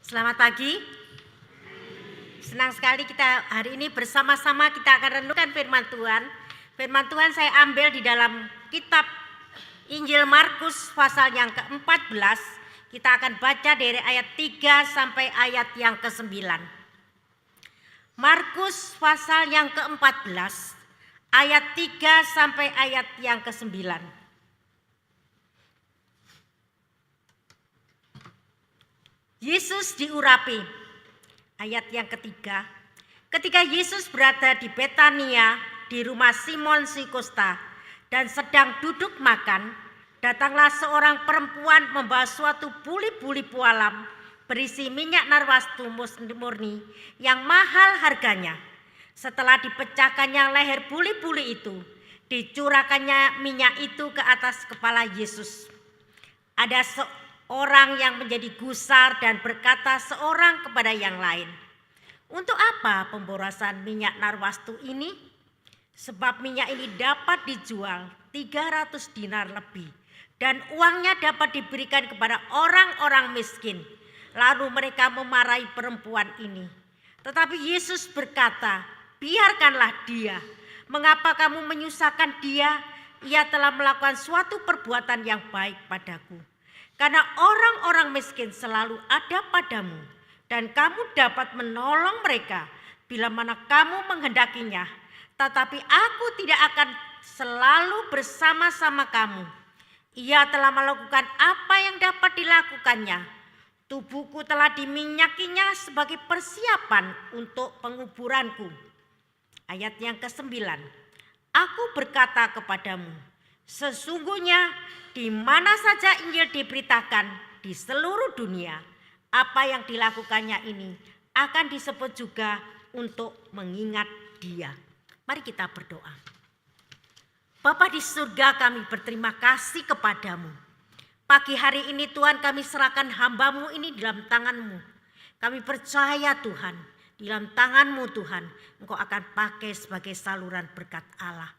Selamat pagi. Senang sekali kita hari ini bersama-sama kita akan renungkan firman Tuhan. Firman Tuhan saya ambil di dalam kitab Injil Markus pasal yang ke-14. Kita akan baca dari ayat 3 sampai ayat yang ke-9. Markus pasal yang ke-14 ayat 3 sampai ayat yang ke-9. Yesus diurapi. Ayat yang ketiga. Ketika Yesus berada di Betania di rumah Simon si Kusta dan sedang duduk makan, datanglah seorang perempuan membawa suatu buli-buli pualam berisi minyak narwastu murni yang mahal harganya. Setelah dipecahkannya leher buli-buli itu, dicurahkannya minyak itu ke atas kepala Yesus. Ada orang yang menjadi gusar dan berkata seorang kepada yang lain, "Untuk apa pemborosan minyak narwastu ini? Sebab minyak ini dapat dijual 300 dinar lebih dan uangnya dapat diberikan kepada orang-orang miskin." Lalu mereka memarahi perempuan ini. Tetapi Yesus berkata, "Biarkanlah dia. Mengapa kamu menyusahkan dia? Ia telah melakukan suatu perbuatan yang baik padaku. Karena orang-orang miskin selalu ada padamu dan kamu dapat menolong mereka bila mana kamu menghendakinya. Tetapi aku tidak akan selalu bersama-sama kamu. Ia telah melakukan apa yang dapat dilakukannya. Tubuhku telah diminyakinya sebagai persiapan untuk penguburanku." Ayat yang ke-9. "Aku berkata kepadamu, sesungguhnya di mana saja Injil diberitakan di seluruh dunia, apa yang dilakukannya ini akan disebut juga untuk mengingat dia." Mari kita berdoa. Bapa di surga, kami berterima kasih kepadamu. Pagi hari ini Tuhan, kami serahkan hamba-Mu ini dalam tangan-Mu. Kami percaya Tuhan, di dalam tangan-Mu Tuhan, Engkau akan pakai sebagai saluran berkat Allah.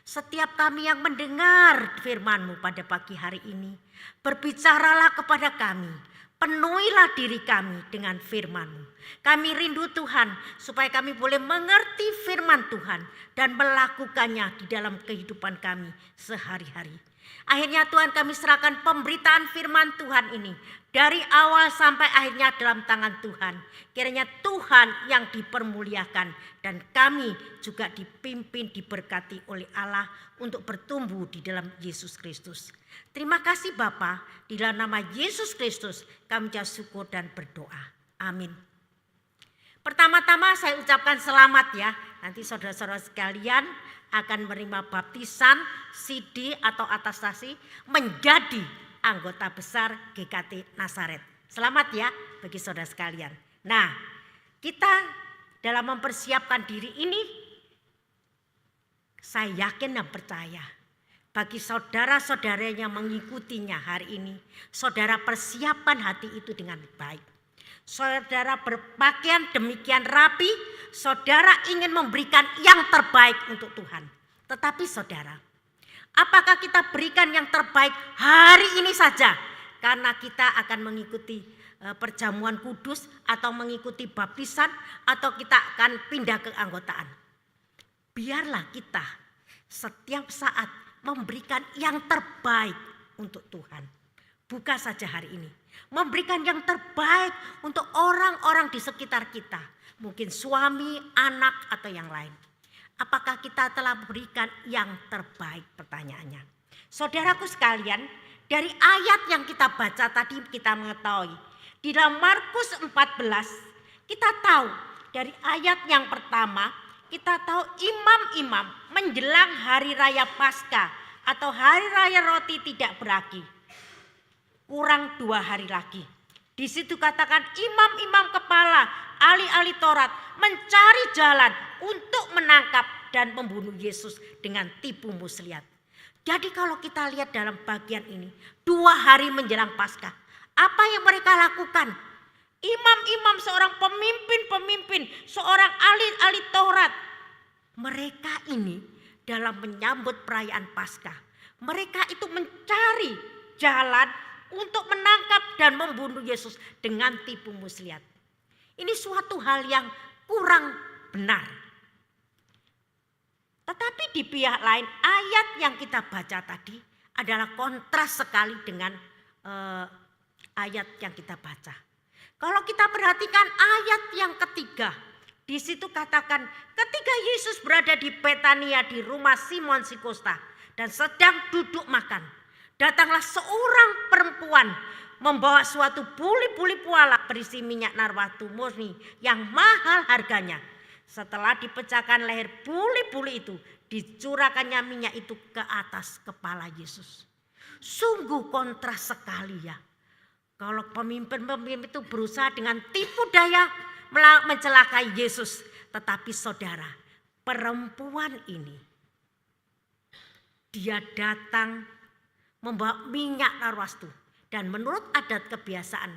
Setiap kami yang mendengar firman-Mu pada pagi hari ini, berbicaralah kepada kami, penuhilah diri kami dengan firman-Mu. Kami rindu Tuhan supaya kami boleh mengerti firman Tuhan dan melakukannya di dalam kehidupan kami sehari-hari. Akhirnya Tuhan, kami serahkan pemberitaan firman Tuhan ini dari awal sampai akhirnya dalam tangan Tuhan. Kiranya Tuhan yang dipermuliakan dan kami juga dipimpin, diberkati oleh Allah untuk bertumbuh di dalam Yesus Kristus. Terima kasih Bapa, di dalam nama Yesus Kristus kami ucap syukur dan berdoa. Amin. Pertama-tama saya ucapkan selamat ya. Nanti saudara-saudara sekalian akan menerima baptisan, sidi atau atestasi menjadi anggota besar GKT Nazaret. Selamat ya bagi saudara sekalian. Nah, kita dalam mempersiapkan diri ini, saya yakin dan percaya bagi saudara-saudara yang mengikutinya hari ini, saudara persiapkan hati itu dengan baik. Saudara berpakaian demikian rapi, saudara ingin memberikan yang terbaik untuk Tuhan. Tetapi saudara, apakah kita berikan yang terbaik hari ini saja? Karena kita akan mengikuti perjamuan kudus atau mengikuti baptisan atau kita akan pindah ke anggotaan. Biarlah kita setiap saat memberikan yang terbaik untuk Tuhan. Bukan saja hari ini. Memberikan yang terbaik untuk orang-orang di sekitar kita. Mungkin suami, anak, atau yang lain. Apakah kita telah berikan yang terbaik? Pertanyaannya. Saudaraku sekalian, dari ayat yang kita baca tadi kita mengetahui. Di dalam Markus 14, kita tahu dari ayat yang pertama, kita tahu imam-imam menjelang hari raya Paskah atau hari raya roti tidak beragi. Kurang 2 hari lagi. Di situ katakan imam-imam kepala, ahli-ahli Taurat mencari jalan untuk menangkap dan membunuh Yesus dengan tipu muslihat. Jadi kalau kita lihat dalam bagian ini, 2 hari menjelang Paskah, apa yang mereka lakukan? Imam-imam, seorang pemimpin-pemimpin, seorang ahli-ahli Taurat, mereka ini dalam menyambut perayaan Paskah, mereka itu mencari jalan untuk menangkap dan membunuh Yesus dengan tipu muslihat. Ini suatu hal yang kurang benar. Tetapi di pihak lain ayat yang kita baca tadi adalah kontras sekali dengan ayat yang kita baca. Kalau kita perhatikan ayat yang ketiga, di situ katakan ketika Yesus berada di Betania di rumah Simon si Kusta dan sedang duduk makan, datanglah seorang perempuan membawa suatu buli-buli puala berisi minyak narwatu murni yang mahal harganya. Setelah dipecahkan leher buli-buli itu, dicurahkannya minyak itu ke atas kepala Yesus. Sungguh kontras sekali ya. Kalau pemimpin-pemimpin itu berusaha dengan tipu daya mencelakai Yesus. Tetapi saudara, perempuan ini dia datang membawa minyak narwastu. Dan menurut adat kebiasaan,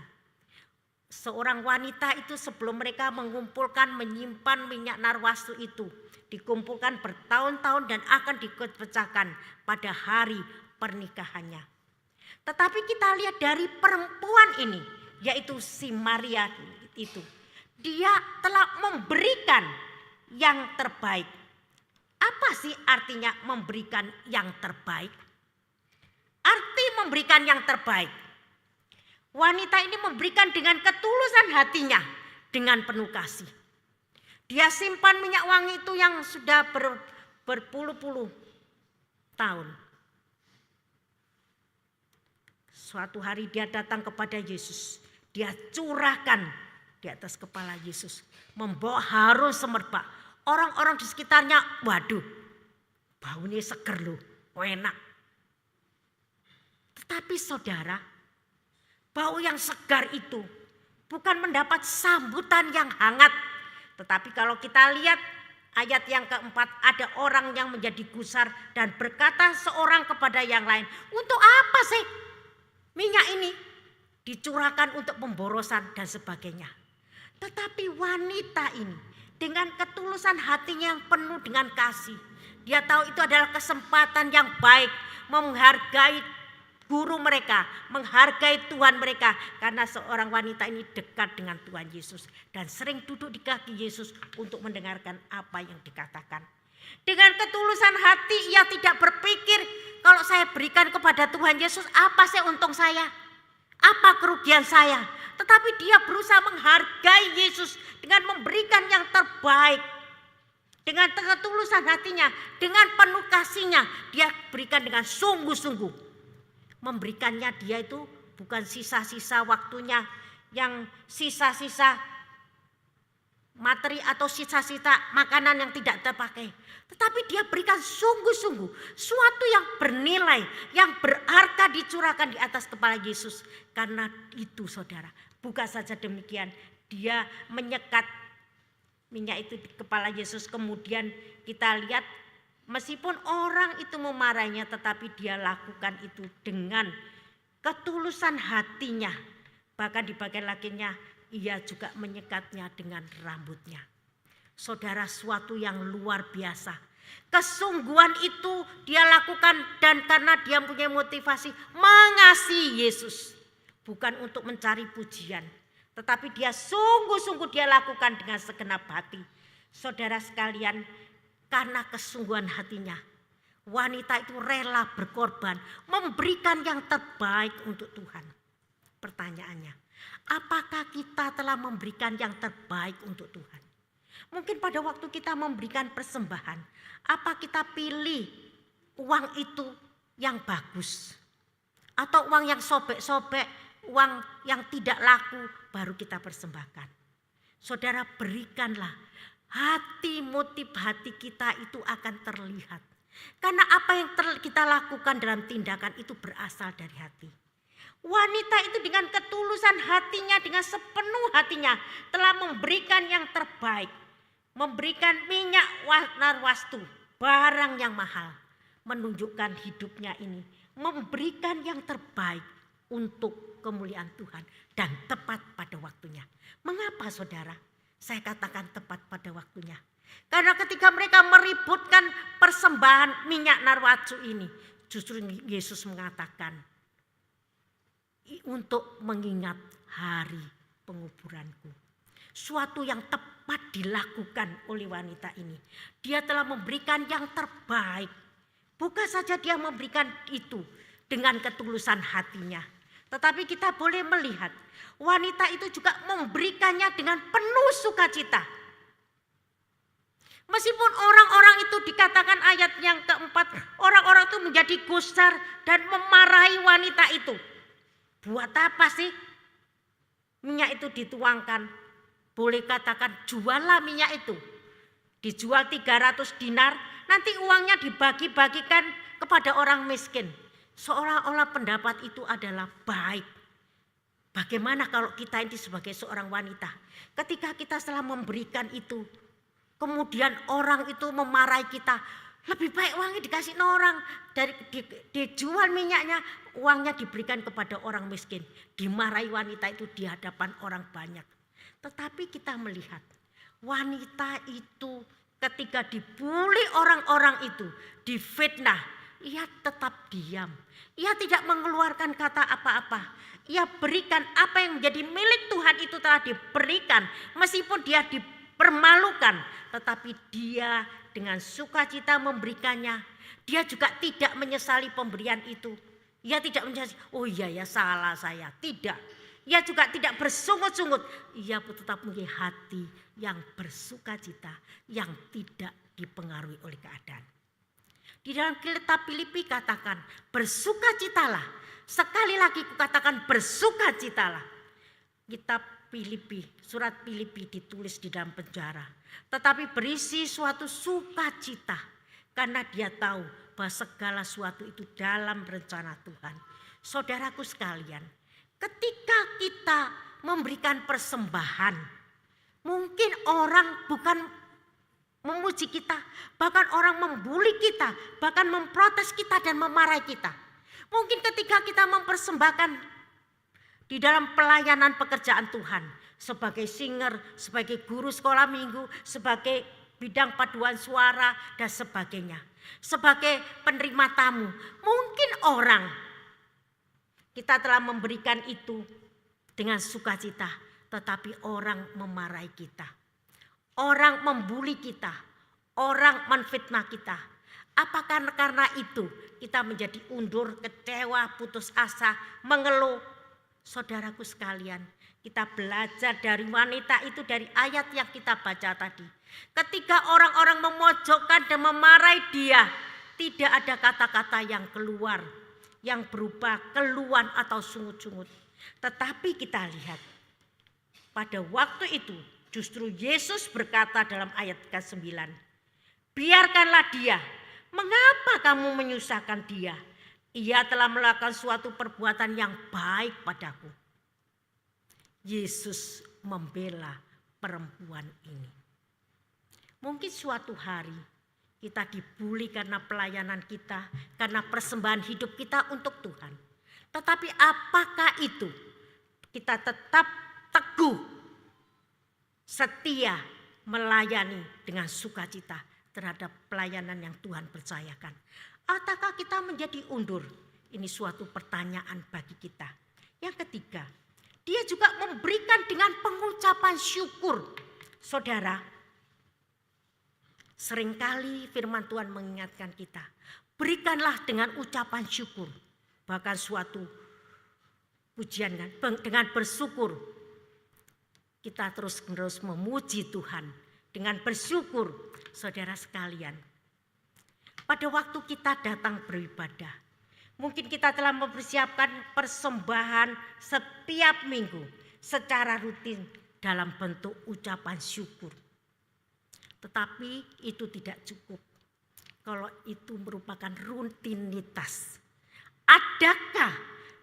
seorang wanita itu sebelum mereka mengumpulkan, menyimpan minyak narwastu itu, dikumpulkan bertahun-tahun dan akan dipecahkan pada hari pernikahannya. Tetapi kita lihat dari perempuan ini, yaitu si Maria itu, dia telah memberikan yang terbaik. Apa sih artinya memberikan yang terbaik? Arti memberikan yang terbaik. Wanita ini memberikan dengan ketulusan hatinya, dengan penuh kasih. Dia simpan minyak wangi itu yang sudah berpuluh-puluh tahun. Suatu hari dia datang kepada Yesus. Dia curahkan di atas kepala Yesus. Membawa harum semerbak. Orang-orang di sekitarnya, waduh, baunya seger loh, enak. Tetapi saudara, bau yang segar itu bukan mendapat sambutan yang hangat. Tetapi kalau kita lihat ayat yang keempat, ada orang yang menjadi gusar dan berkata seorang kepada yang lain, untuk apa sih minyak ini dicurahkan untuk pemborosan dan sebagainya. Tetapi wanita ini dengan ketulusan hatinya yang penuh dengan kasih. Dia tahu itu adalah kesempatan yang baik menghargai guru mereka, menghargai Tuhan mereka. Karena seorang wanita ini dekat dengan Tuhan Yesus dan sering duduk di kaki Yesus untuk mendengarkan apa yang dikatakan. Dengan ketulusan hati ia tidak berpikir kalau saya berikan kepada Tuhan Yesus apa sih untung saya? Apa kerugian saya? Tetapi dia berusaha menghargai Yesus dengan memberikan yang terbaik. Dengan ketulusan hatinya, dengan penuh kasihnya, dia berikan dengan sungguh-sungguh. Memberikannya dia itu bukan sisa-sisa waktunya, yang sisa-sisa materi atau sisa-sisa makanan yang tidak terpakai. Tetapi dia berikan sungguh-sungguh suatu yang bernilai, yang berharga dicurahkan di atas kepala Yesus. Karena itu saudara, bukan saja demikian, dia menyekat minyak itu di kepala Yesus. Kemudian kita lihat meskipun orang itu memarahinya, tetapi dia lakukan itu dengan ketulusan hatinya. Bahkan di bagian lakinya ia juga menyekatnya dengan rambutnya. Saudara, suatu yang luar biasa. Kesungguhan itu dia lakukan dan karena dia punya motivasi mengasihi Yesus. Bukan untuk mencari pujian. Tetapi dia sungguh-sungguh dia lakukan dengan segenap hati. Saudara sekalian, karena kesungguhan hatinya, wanita itu rela berkorban, memberikan yang terbaik untuk Tuhan. Pertanyaannya, apakah kita telah memberikan yang terbaik untuk Tuhan? Mungkin pada waktu kita memberikan persembahan, apa kita pilih uang itu yang bagus? Atau uang yang sobek-sobek, uang yang tidak laku baru kita persembahkan. Saudara, berikanlah, hati motif hati kita itu akan terlihat. Karena apa yang kita lakukan dalam tindakan itu berasal dari hati. Wanita itu dengan ketulusan hatinya, dengan sepenuh hatinya telah memberikan yang terbaik. Memberikan minyak narwastu, barang yang mahal. Menunjukkan hidupnya ini. Memberikan yang terbaik untuk kemuliaan Tuhan. Dan tepat pada waktunya. Mengapa saudara? Saya katakan tepat pada waktunya. Karena ketika mereka meributkan persembahan minyak narwastu ini. Justru Yesus mengatakan, untuk mengingat hari penguburanku. Suatu yang tepat dilakukan oleh wanita ini. Dia telah memberikan yang terbaik. Bukan saja dia memberikan itu dengan ketulusan hatinya. Tetapi kita boleh melihat wanita itu juga memberikannya dengan penuh sukacita. Meskipun orang-orang itu dikatakan ayat yang keempat, orang-orang itu menjadi gusar dan memarahi wanita itu. Buat apa sih minyak itu dituangkan? Boleh katakan juallah minyak itu. Dijual 300 dinar, nanti uangnya dibagi-bagikan kepada orang miskin. Seolah-olah pendapat itu adalah baik. Bagaimana kalau kita ini sebagai seorang wanita, ketika kita setelah memberikan itu, kemudian orang itu memarahi kita, lebih baik uangnya dikasih orang, dijual minyaknya, uangnya diberikan kepada orang miskin. Dimarahi wanita itu di hadapan orang banyak. Tetapi kita melihat wanita itu ketika dibuli orang-orang itu, difitnah, ia tetap diam. Ia tidak mengeluarkan kata apa-apa. Ia berikan apa yang menjadi milik Tuhan itu telah diberikan. Meskipun dia dipermalukan, tetapi dia dengan sukacita memberikannya. Dia juga tidak menyesali pemberian itu. Ia tidak menyesali, oh iya ya salah saya. Tidak. Ia juga tidak bersungut-sungut. Ia tetap memiliki hati yang bersukacita, yang tidak dipengaruhi oleh keadaan. Di dalam kitab Filipi katakan, bersukacitalah. Sekali lagi kukatakan bersukacitalah. Kitab Filipi, surat Filipi ditulis di dalam penjara. Tetapi berisi suatu sukacita. Karena dia tahu bahwa segala sesuatu itu dalam rencana Tuhan. Saudaraku sekalian, ketika kita memberikan persembahan, mungkin orang bukan memuji kita, bahkan orang membuli kita, bahkan memprotes kita dan memarahi kita. Mungkin ketika kita mempersembahkan di dalam pelayanan pekerjaan Tuhan, sebagai singer, sebagai guru sekolah minggu, sebagai bidang paduan suara dan sebagainya, sebagai penerima tamu, mungkin orang kita telah memberikan itu dengan sukacita, tetapi orang memarahi kita. Orang membuli kita, orang menfitnah kita. Apakah karena itu kita menjadi undur, kecewa, putus asa, mengeluh? Saudaraku sekalian, kita belajar dari wanita itu dari ayat yang kita baca tadi. Ketika orang-orang memojokkan dan memarahi dia, tidak ada kata-kata yang keluar, yang berupa keluhan atau sungut-sungut. Tetapi kita lihat, pada waktu itu justru Yesus berkata dalam ayat ke-9, biarkanlah dia, mengapa kamu menyusahkan dia? Ia telah melakukan suatu perbuatan yang baik padaku. Yesus membela perempuan ini. Mungkin suatu hari kita dibuli karena pelayanan kita, karena persembahan hidup kita untuk Tuhan. Tetapi apakah itu kita tetap teguh, setia melayani dengan sukacita terhadap pelayanan yang Tuhan percayakan? Ataukah kita menjadi undur? Ini suatu pertanyaan bagi kita. Yang ketiga, dia juga memberikan dengan pengucapan syukur. Saudara, seringkali firman Tuhan mengingatkan kita, berikanlah dengan ucapan syukur. Bahkan suatu pujian dengan bersyukur. Kita terus-menerus memuji Tuhan dengan bersyukur. Saudara sekalian, pada waktu kita datang beribadah, mungkin kita telah mempersiapkan persembahan setiap minggu secara rutin dalam bentuk ucapan syukur. Tetapi itu tidak cukup kalau itu merupakan rutinitas. Adakah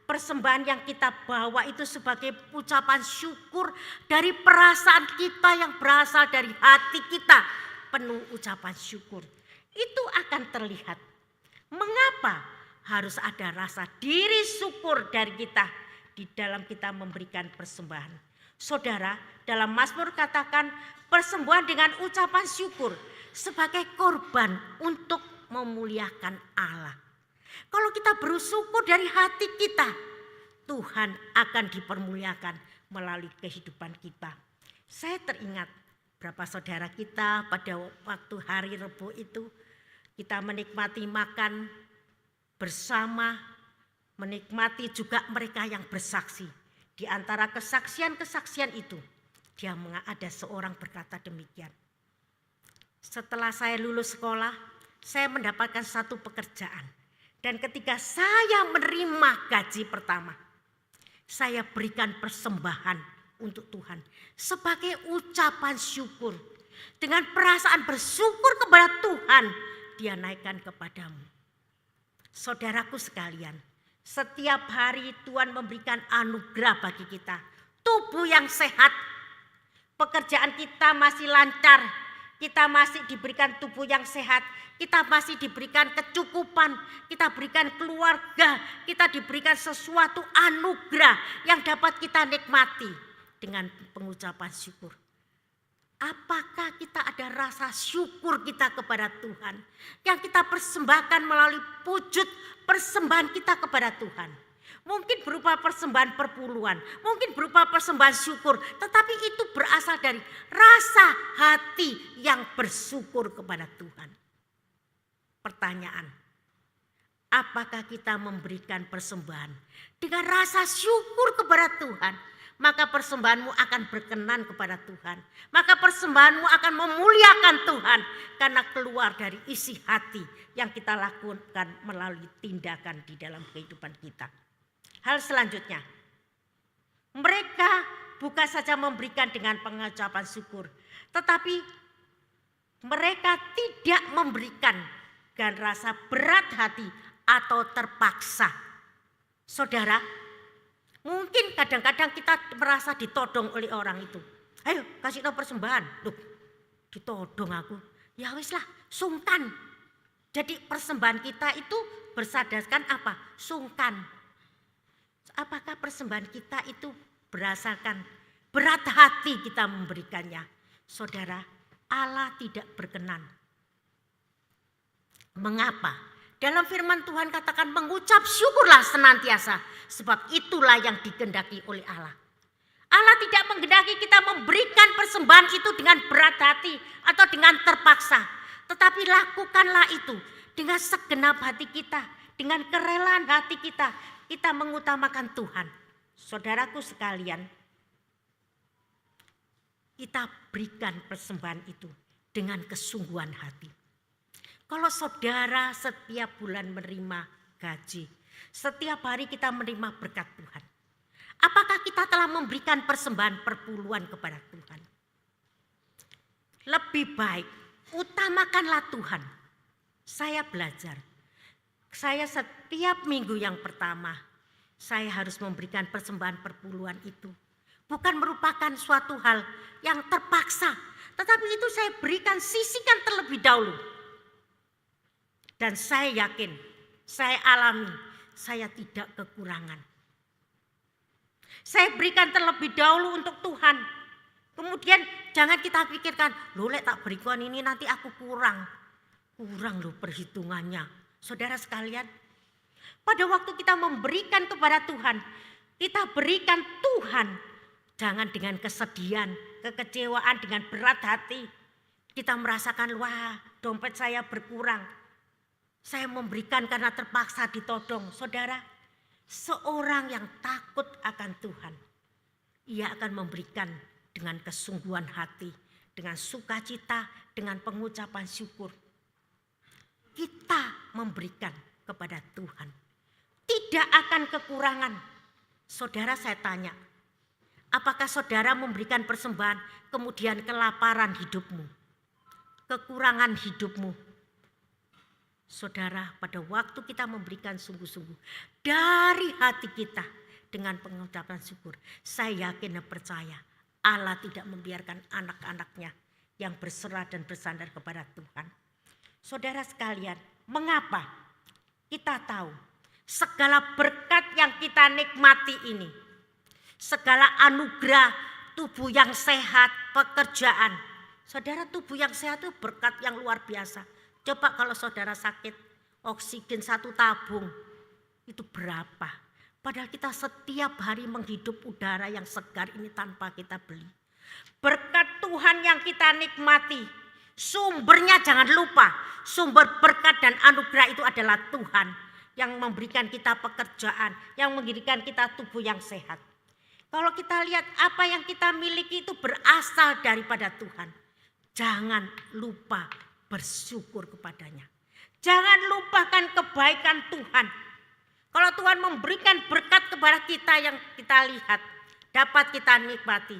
persembahan yang kita bawa itu sebagai ucapan syukur dari perasaan kita yang berasal dari hati kita penuh ucapan syukur? Itu akan terlihat. Mengapa harus ada rasa diri syukur dari kita di dalam kita memberikan persembahan? Saudara, dalam Mazmur katakan persembahan dengan ucapan syukur sebagai korban untuk memuliakan Allah. Kalau kita bersyukur dari hati kita, Tuhan akan dipermuliakan melalui kehidupan kita. Saya teringat berapa saudara kita pada waktu hari Rebo itu kita menikmati makan bersama, menikmati juga mereka yang bersaksi. Di antara kesaksian-kesaksian itu, ada seorang berkata demikian. Setelah saya lulus sekolah, saya mendapatkan satu pekerjaan. Dan ketika saya menerima gaji pertama, saya berikan persembahan untuk Tuhan sebagai ucapan syukur. Dengan perasaan bersyukur kepada Tuhan, Dia naikkan kepadamu. Saudaraku sekalian, setiap hari Tuhan memberikan anugerah bagi kita. Tubuh yang sehat, pekerjaan kita masih lancar, kita masih diberikan tubuh yang sehat, kita masih diberikan kecukupan, kita berikan keluarga, kita diberikan sesuatu anugerah yang dapat kita nikmati dengan pengucapan syukur. Apakah kita ada rasa syukur kita kepada Tuhan yang kita persembahkan melalui wujud persembahan kita kepada Tuhan? Mungkin berupa persembahan perpuluhan, mungkin berupa persembahan syukur, tetapi itu berasal dari rasa hati yang bersyukur kepada Tuhan. Pertanyaan, apakah kita memberikan persembahan dengan rasa syukur kepada Tuhan? Maka persembahanmu akan berkenan kepada Tuhan. Maka persembahanmu akan memuliakan Tuhan karena keluar dari isi hati yang kita lakukan melalui tindakan di dalam kehidupan kita. Hal selanjutnya, mereka bukan saja memberikan dengan pengucapan syukur, tetapi mereka tidak memberikan dengan rasa berat hati atau terpaksa. Saudara, mungkin kadang-kadang kita merasa ditodong oleh orang itu. Ayo kasih tahu persembahan. Loh, ditodong aku. Ya wis lah, sungkan. Jadi persembahan kita itu bersadaskan apa? Sungkan. Apakah persembahan kita itu berdasarkan berat hati kita memberikannya? Saudara, Allah tidak berkenan. Mengapa? Dalam firman Tuhan katakan mengucap syukurlah senantiasa, sebab itulah yang dikehendaki oleh Allah. Allah tidak menghendaki kita memberikan persembahan itu dengan berat hati atau dengan terpaksa. Tetapi lakukanlah itu dengan segenap hati kita, dengan kerelaan hati kita. Kita mengutamakan Tuhan. Saudaraku sekalian, kita berikan persembahan itu dengan kesungguhan hati. Kalau saudara setiap bulan menerima gaji, setiap hari kita menerima berkat Tuhan, apakah kita telah memberikan persembahan perpuluhan kepada Tuhan? Lebih baik utamakanlah Tuhan. Saya belajar. Saya setiap minggu yang pertama, saya harus memberikan persembahan perpuluhan itu. Bukan merupakan suatu hal yang terpaksa, tetapi itu saya berikan, sisihkan terlebih dahulu. Dan saya yakin, saya alami, saya tidak kekurangan. Saya berikan terlebih dahulu untuk Tuhan. Kemudian jangan kita pikirkan, loh lek tak berikan ini nanti aku kurang. Kurang loh perhitungannya. Saudara sekalian, pada waktu kita memberikan kepada Tuhan, kita berikan Tuhan. Jangan dengan kesedihan, kekecewaan, dengan berat hati. Kita merasakan, wah dompet saya berkurang. Saya memberikan karena terpaksa ditodong. Saudara, seorang yang takut akan Tuhan, ia akan memberikan dengan kesungguhan hati, dengan sukacita, dengan pengucapan syukur. Kita memberikan kepada Tuhan, tidak akan kekurangan. Saudara, saya tanya, apakah saudara memberikan persembahan kemudian kelaparan hidupmu, kekurangan hidupmu? Saudara, pada waktu kita memberikan sungguh-sungguh dari hati kita dengan pengucapan syukur, saya yakin dan percaya Allah tidak membiarkan anak-anaknya yang berserah dan bersandar kepada Tuhan. Saudara sekalian, mengapa kita tahu segala berkat yang kita nikmati ini, segala anugerah, tubuh yang sehat, pekerjaan. Saudara, tubuh yang sehat itu berkat yang luar biasa. Coba kalau saudara sakit, oksigen 1 tabung, itu berapa? Padahal kita setiap hari menghidup udara yang segar ini tanpa kita beli. Berkat Tuhan yang kita nikmati, sumbernya jangan lupa. Sumber berkat dan anugerah itu adalah Tuhan yang memberikan kita pekerjaan, yang memberikan kita tubuh yang sehat. Kalau kita lihat apa yang kita miliki itu berasal daripada Tuhan. Jangan lupa bersyukur kepadanya. Jangan lupakan kebaikan Tuhan. Kalau Tuhan memberikan berkat kepada kita yang kita lihat, dapat kita nikmati.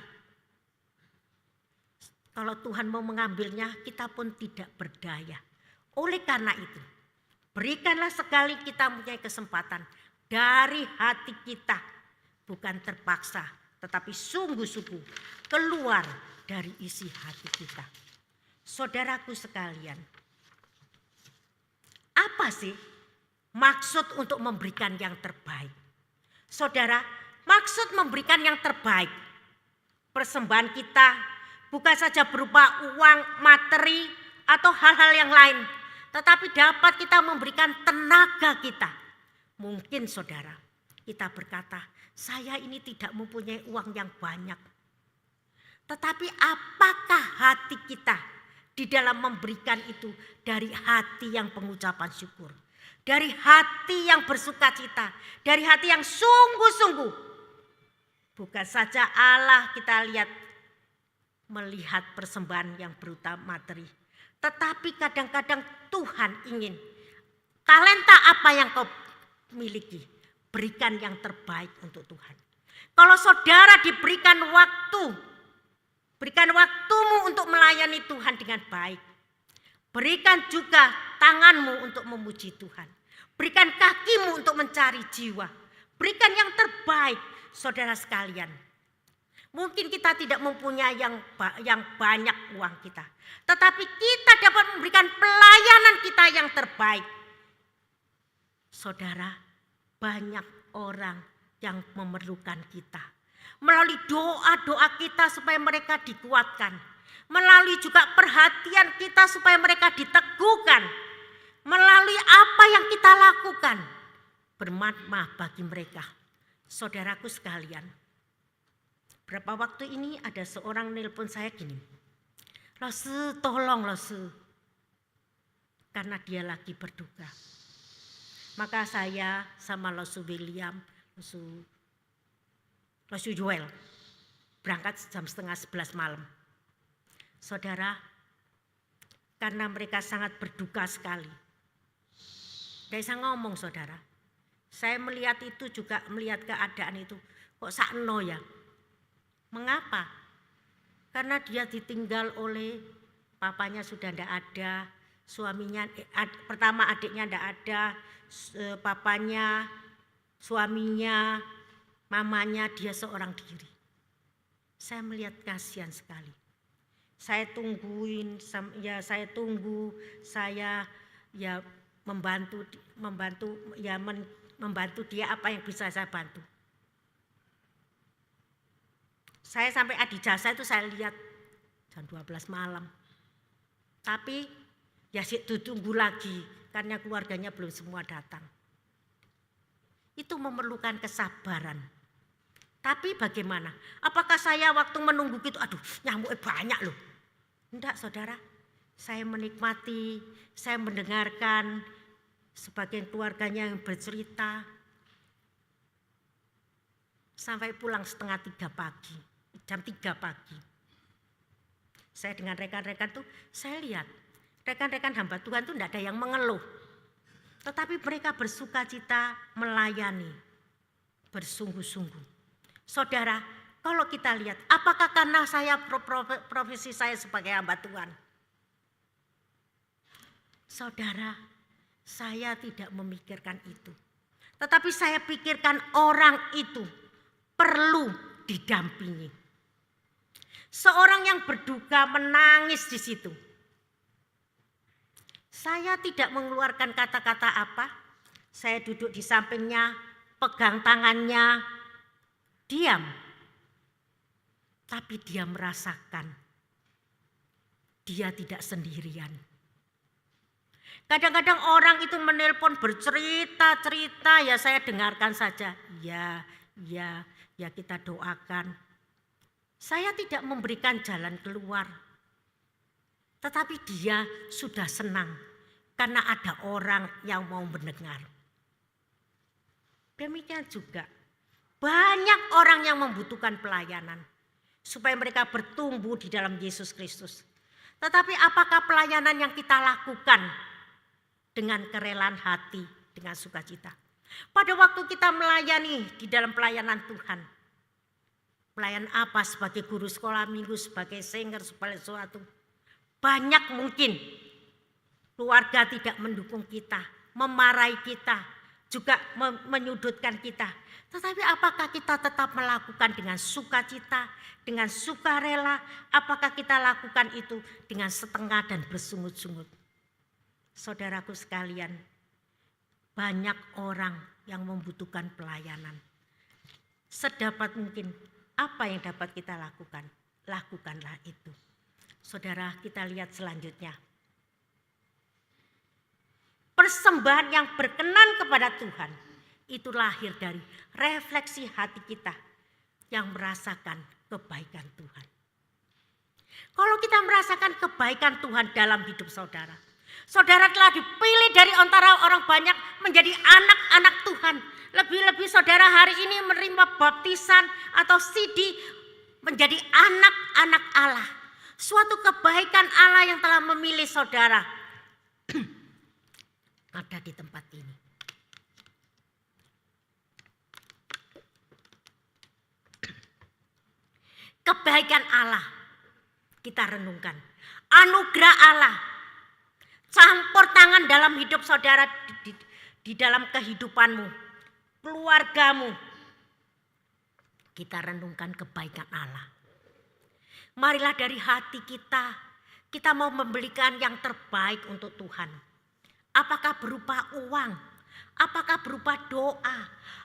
Kalau Tuhan mau mengambilnya, kita pun tidak berdaya. Oleh karena itu, berikanlah sekali kita mempunyai kesempatan dari hati kita, bukan terpaksa, tetapi sungguh-sungguh keluar dari isi hati kita. Saudaraku sekalian, apa sih maksud untuk memberikan yang terbaik? Saudara, maksud memberikan yang terbaik, persembahan kita bukan saja berupa uang, materi, atau hal-hal yang lain, tetapi dapat kita memberikan tenaga kita. Mungkin saudara, kita berkata, saya ini tidak mempunyai uang yang banyak. Tetapi apakah hati kita di dalam memberikan itu dari hati yang pengucapan syukur? Dari hati yang bersukacita, dari hati yang sungguh-sungguh. Bukan saja Allah kita lihat melihat persembahan yang berupa materi. Tetapi kadang-kadang Tuhan ingin talenta apa yang kau miliki, berikan yang terbaik untuk Tuhan. Kalau saudara diberikan waktu, berikan waktumu untuk melayani Tuhan dengan baik. Berikan juga tanganmu untuk memuji Tuhan. Berikan kakimu untuk mencari jiwa. Berikan yang terbaik, saudara sekalian. Mungkin kita tidak mempunyai yang banyak uang kita. Tetapi kita dapat memberikan pelayanan kita yang terbaik. Saudara, banyak orang yang memerlukan kita. Melalui doa-doa kita supaya mereka dikuatkan. Melalui juga perhatian kita supaya mereka diteguhkan. Melalui apa yang kita lakukan. Bermanfaat bagi mereka. Saudaraku sekalian. Berapa waktu ini ada seorang nelpon saya gini. Lose, tolong Lose. Karena dia lagi berduka. Maka saya sama Lose William, Lose Joel berangkat jam 10:30 malam. Saudara, karena mereka sangat berduka sekali. Gak bisa ngomong saudara. Saya melihat itu juga, melihat keadaan itu. Kok sakno ya? Mengapa? Karena dia ditinggal oleh papanya sudah tidak ada, suaminya, pertama adiknya tidak ada, papanya, suaminya, mamanya, dia seorang diri. Saya melihat kasihan sekali. Saya tungguin, saya tunggu, saya ya membantu dia apa yang bisa saya bantu. Saya sampai adi jasa itu saya lihat jam 12 malam. Tapi ya tunggu lagi karena keluarganya belum semua datang. Itu memerlukan kesabaran. Tapi bagaimana? Apakah saya waktu menunggu gitu, aduh nyamuknya banyak loh. Enggak saudara, saya menikmati, saya mendengarkan sebagian keluarganya yang bercerita. Sampai pulang 2:30 pagi. Jam 3 pagi. Saya dengan rekan-rekan tuh, saya lihat rekan-rekan hamba Tuhan tuh tidak ada yang mengeluh. Tetapi mereka bersukacita melayani, bersungguh-sungguh. Saudara, kalau kita lihat, apakah karena saya profesi saya sebagai hamba Tuhan? Saudara, saya tidak memikirkan itu. Tetapi saya pikirkan orang itu perlu didampingi. Seorang yang berduka menangis di situ. Saya tidak mengeluarkan kata-kata apa. Saya duduk di sampingnya, pegang tangannya, diam. Tapi dia merasakan dia tidak sendirian. Kadang-kadang orang itu menelpon bercerita-cerita, ya saya dengarkan saja. Ya kita doakan. Saya tidak memberikan jalan keluar. Tetapi dia sudah senang karena ada orang yang mau mendengar. Demikian juga banyak orang yang membutuhkan pelayanan supaya mereka bertumbuh di dalam Yesus Kristus. Tetapi apakah pelayanan yang kita lakukan dengan kerelaan hati, dengan sukacita? Pada waktu kita melayani di dalam pelayanan Tuhan, pelayan apa? Sebagai guru sekolah minggu, sebagai singer, sebagai sesuatu. Banyak mungkin keluarga tidak mendukung kita, memarahi kita, juga menyudutkan kita. Tetapi apakah kita tetap melakukan dengan sukacita, dengan sukarela? Apakah kita lakukan itu dengan setengah dan bersungut-sungut? Saudaraku sekalian, banyak orang yang membutuhkan pelayanan. Sedapat mungkin apa yang dapat kita lakukan, lakukanlah itu. Saudara, kita lihat selanjutnya. Persembahan yang berkenan kepada Tuhan itu lahir dari refleksi hati kita yang merasakan kebaikan Tuhan. Kalau kita merasakan kebaikan Tuhan dalam hidup saudara, saudara telah dipilih dari antara orang banyak menjadi anak-anak Tuhan. Lebih-lebih saudara hari ini menerima baptisan atau sidi menjadi anak-anak Allah. Suatu kebaikan Allah yang telah memilih saudara ada di tempat ini. Kebaikan Allah kita renungkan. Anugerah Allah campur tangan dalam hidup saudara, di dalam kehidupanmu, keluargamu. Kita renungkan kebaikan Allah. Marilah dari hati kita mau memberikan yang terbaik untuk Tuhan. Apakah berupa uang? Apakah berupa doa?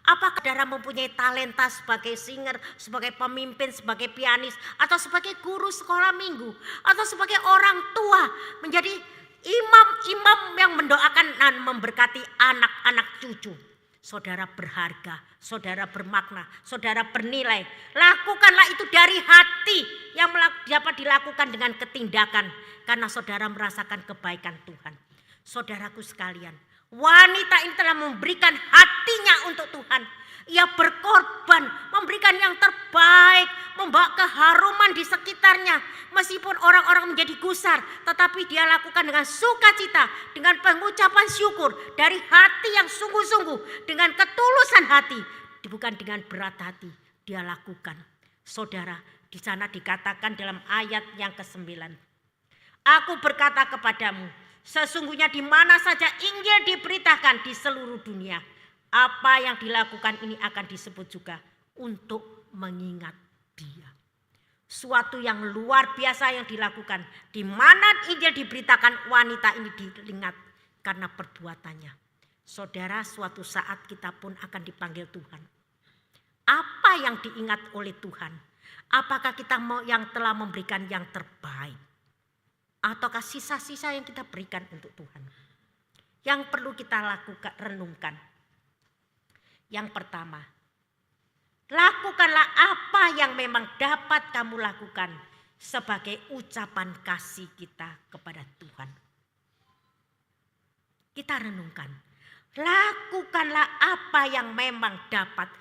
Apakah saudara mempunyai talenta sebagai singer, sebagai pemimpin, sebagai pianis, atau sebagai guru sekolah minggu, atau sebagai orang tua, menjadi imam-imam yang mendoakan dan memberkati anak-anak cucu? Saudara berharga, saudara bermakna, saudara bernilai. Lakukanlah itu dari hati yang dapat dilakukan dengan ketindakan, karena saudara merasakan kebaikan Tuhan. Saudaraku sekalian, wanita ini telah memberikan hatinya untuk Tuhan. Ia berkorban, memberikan yang terbaik, membawa keharuman di sekitarnya. Meskipun orang-orang menjadi gusar, tetapi dia lakukan dengan sukacita, dengan pengucapan syukur, dari hati yang sungguh-sungguh, dengan ketulusan hati, bukan dengan berat hati. Dia lakukan. Saudara, di sana dikatakan dalam ayat yang ke-9. Aku berkata kepadamu, sesungguhnya di mana saja Injil diberitakan di seluruh dunia, apa yang dilakukan ini akan disebut juga untuk mengingat dia. Suatu yang luar biasa yang dilakukan. Di mana Injil diberitakan, wanita ini diingat karena perbuatannya. Saudara, suatu saat kita pun akan dipanggil Tuhan. Apa yang diingat oleh Tuhan? Apakah kita mau yang telah memberikan yang terbaik? Ataukah sisa-sisa yang kita berikan untuk Tuhan? Yang perlu kita lakukan, renungkan. Yang pertama, lakukanlah apa yang memang dapat kamu lakukan sebagai ucapan kasih kita kepada Tuhan. Kita renungkan, lakukanlah apa yang memang dapat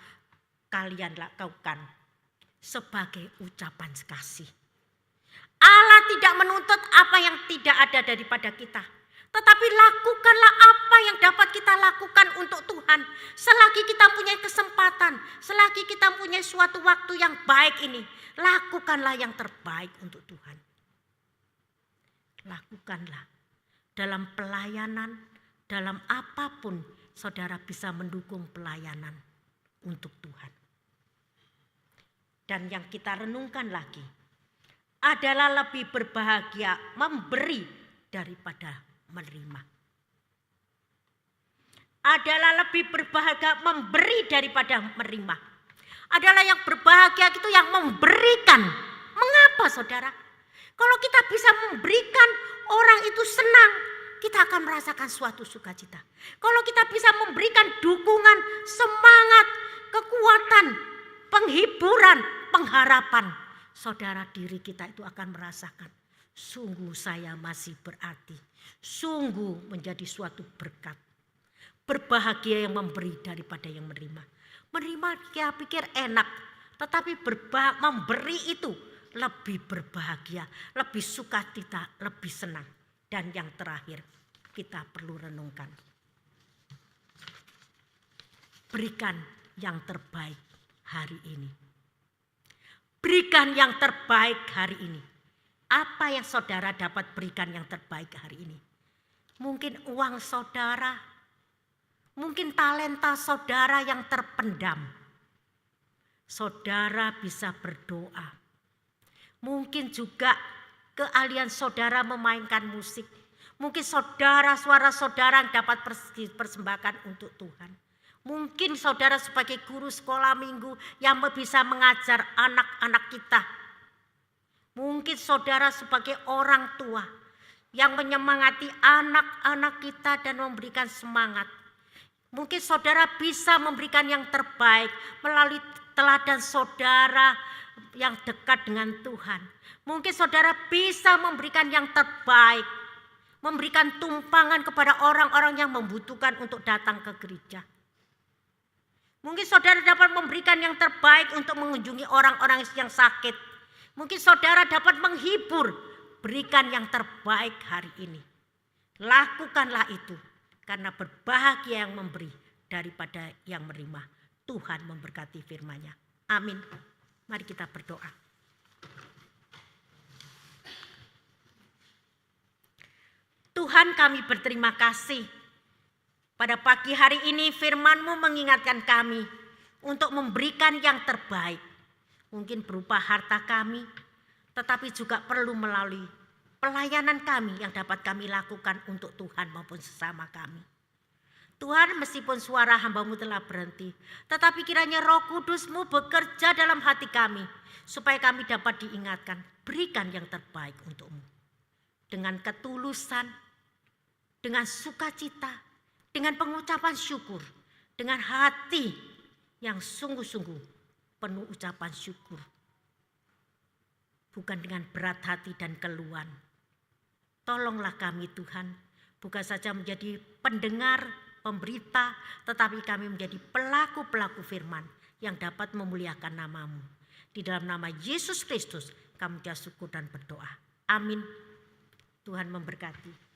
kalian lakukan sebagai ucapan kasih. Allah tidak menuntut apa yang tidak ada daripada kita. Tetapi lakukanlah apa yang dapat kita lakukan untuk Tuhan. Selagi kita punya kesempatan, selagi kita punya suatu waktu yang baik ini, lakukanlah yang terbaik untuk Tuhan. Lakukanlah dalam pelayanan, dalam apapun saudara bisa mendukung pelayanan untuk Tuhan. Dan yang kita renungkan lagi adalah lebih berbahagia memberi daripada menerima. Adalah lebih berbahagia memberi daripada menerima. Adalah yang berbahagia itu yang memberikan. Mengapa saudara? Kalau kita bisa memberikan, orang itu senang. kita akan merasakan suatu sukacita. Kalau kita bisa memberikan dukungan, semangat, kekuatan, penghiburan, pengharapan, saudara, diri kita itu akan merasakan, sungguh saya masih berarti, sungguh menjadi suatu berkat. Berbahagia yang memberi daripada yang menerima. Menerima kita pikir enak, tetapi memberi itu lebih berbahagia, lebih sukacita, lebih senang. Dan yang terakhir, kita perlu renungkan. Berikan yang terbaik hari ini. Berikan yang terbaik hari ini. Apa yang saudara dapat berikan yang terbaik hari ini? Mungkin uang saudara, mungkin talenta saudara yang terpendam. Saudara bisa berdoa. Mungkin juga keahlian saudara memainkan musik. Mungkin suara saudara yang dapat persembahkan untuk Tuhan. Mungkin saudara sebagai guru sekolah minggu yang bisa mengajar anak-anak kita. Mungkin saudara sebagai orang tua yang menyemangati anak-anak kita dan memberikan semangat. Mungkin saudara bisa memberikan yang terbaik melalui teladan saudara yang dekat dengan Tuhan. Mungkin saudara bisa memberikan yang terbaik, memberikan tumpangan kepada orang-orang yang membutuhkan untuk datang ke gereja. Mungkin saudara dapat memberikan yang terbaik untuk mengunjungi orang-orang yang sakit. Mungkin saudara dapat menghibur, berikan yang terbaik hari ini. Lakukanlah itu, karena berbahagia yang memberi daripada yang menerima. Tuhan memberkati firman-Nya. Amin. Mari kita berdoa. Tuhan, kami berterima kasih. Pada pagi hari ini firman-Mu mengingatkan kami untuk memberikan yang terbaik. Mungkin berupa harta kami, tetapi juga perlu melalui pelayanan kami yang dapat kami lakukan untuk Tuhan maupun sesama kami. Tuhan, meskipun suara hamba-Mu telah berhenti, tetapi kiranya Roh Kudus-Mu bekerja dalam hati kami, supaya kami dapat diingatkan, berikan yang terbaik untuk-Mu. Dengan ketulusan, dengan sukacita, dengan pengucapan syukur, dengan hati yang sungguh-sungguh penuh ucapan syukur. Bukan dengan berat hati dan keluhan. Tolonglah kami Tuhan, bukan saja menjadi pendengar, pemberita, tetapi kami menjadi pelaku-pelaku firman yang dapat memuliakan nama-Mu. Di dalam nama Yesus Kristus kami syukur dan berdoa. Amin. Tuhan memberkati.